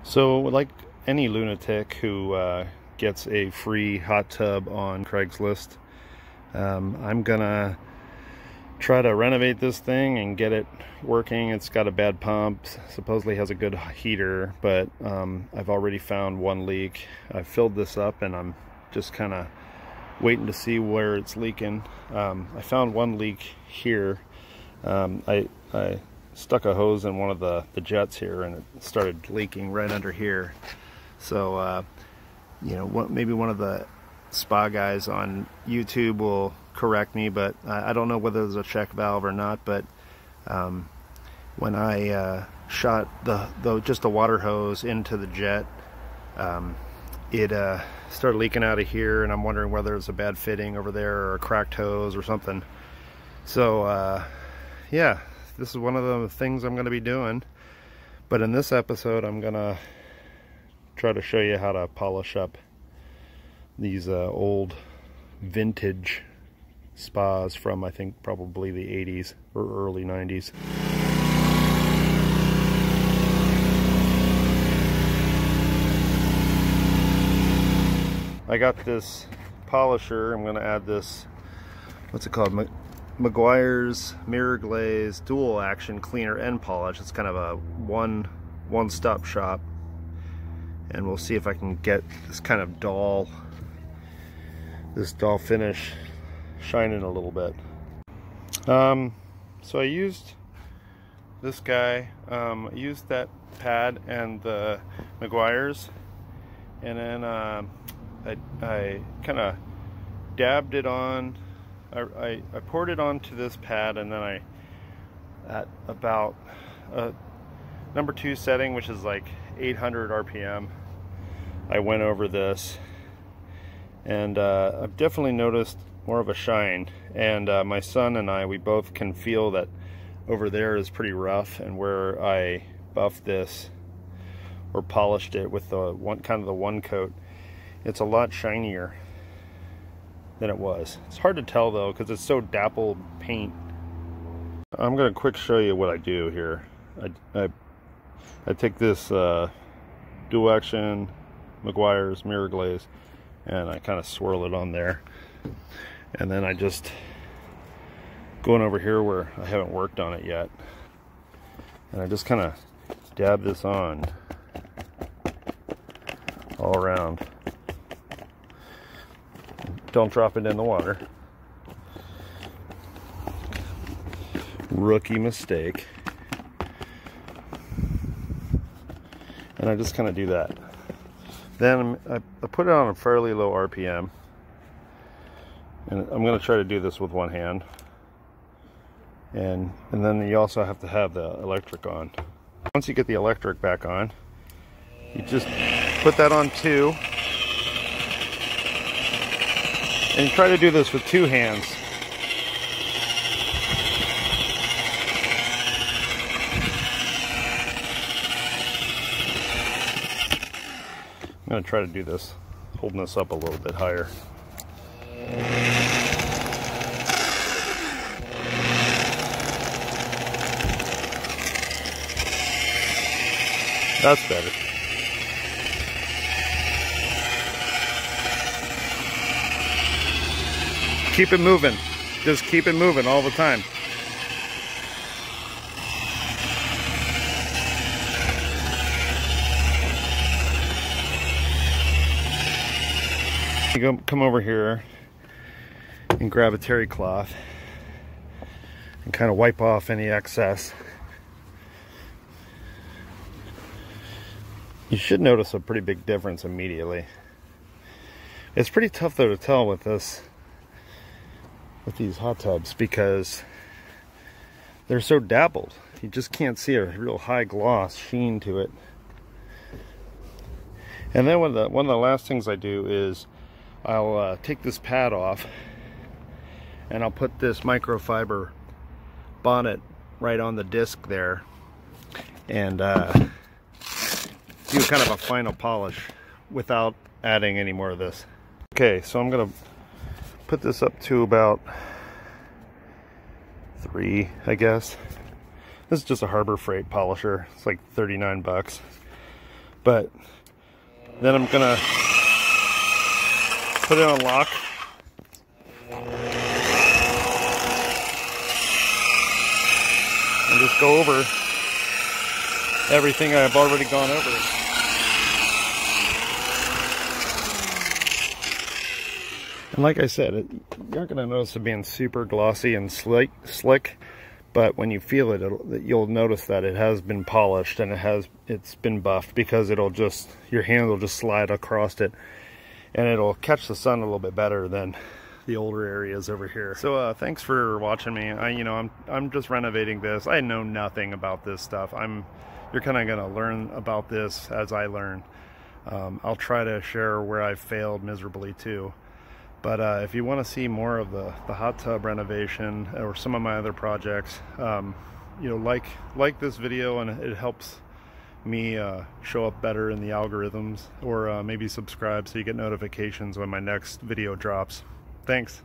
So, like any lunatic who gets a free hot tub on Craigslist, I'm gonna try to renovate this thing and get it working. It's got a bad pump, supposedly has a good heater, but I've already found one leak. I filled this up and I'm just kind of waiting to see where it's leaking. I found one leak here. I stuck a hose in one of the jets here and it started leaking right under here. So you know, maybe one of the spa guys on YouTube will correct me, but I don't know whether there's a check valve or not. But when I shot just the water hose into the jet, it started leaking out of here, and I'm wondering whether it's a bad fitting over there or a cracked hose or something. So yeah, this is one of the things I'm going to be doing. But in this episode, I'm going to try to show you how to polish up these old vintage spas from, I think, probably the 80s or early 90s. I got this polisher. I'm going to add this, what's it called? Meguiar's Mirror Glaze Dual Action Cleaner and Polish. It's kind of a one-stop shop, and we'll see if I can get this kind of dull finish shining a little bit. So I used this guy. I used that pad and the Meguiar's, and then I kind of dabbed it on. I poured it onto this pad, and then at about number 2 setting, which is like 800 RPM, I went over this, and I've definitely noticed more of a shine. And my son and we both can feel that over there is pretty rough, and where I buffed this or polished it with the one coat, it's a lot shinier than it was. It's hard to tell though because it's so dappled paint. I'm gonna quick show you what I do here. I take this dual action Meguiar's Mirror Glaze and I kind of swirl it on there, and then I just going over here where I haven't worked on it yet, and I just kind of dab this on all around. Don't drop it in the water. Rookie mistake. And I just kind of do that. Then I put it on a fairly low RPM, and I'm going to try to do this with one hand. And then you also have to have the electric on. Once you get the electric back on, you just put that on 2. And try to do this with 2 hands. I'm going to try to do this, holding this up a little bit higher. That's better. Keep it moving. Just keep it moving all the time. You come over here and grab a terry cloth and kind of wipe off any excess. You should notice a pretty big difference immediately. It's pretty tough though to tell with these hot tubs because they're so dappled. You just can't see a real high gloss sheen to it. And then one of the last things I do is I'll take this pad off and I'll put this microfiber bonnet right on the disc there and do kind of a final polish without adding any more of this. Okay, so I'm gonna put this up to about 3, I guess. This is just a Harbor Freight polisher. It's like 39 bucks. But then I'm gonna put it on lock. And just go over everything I've already gone over. And like I said, you're not going to notice it being super glossy and slick, but when you feel it, you'll notice that it has been polished and it's been buffed, because your hand will just slide across it and it'll catch the sun a little bit better than the older areas over here. So thanks for watching me. I'm just renovating this. I know nothing about this stuff. You're kind of gonna learn about this as I learn. I'll try to share where I've failed miserably too. But if you want to see more of the hot tub renovation or some of my other projects, like this video, and it helps me show up better in the algorithms, or maybe subscribe so you get notifications when my next video drops. Thanks.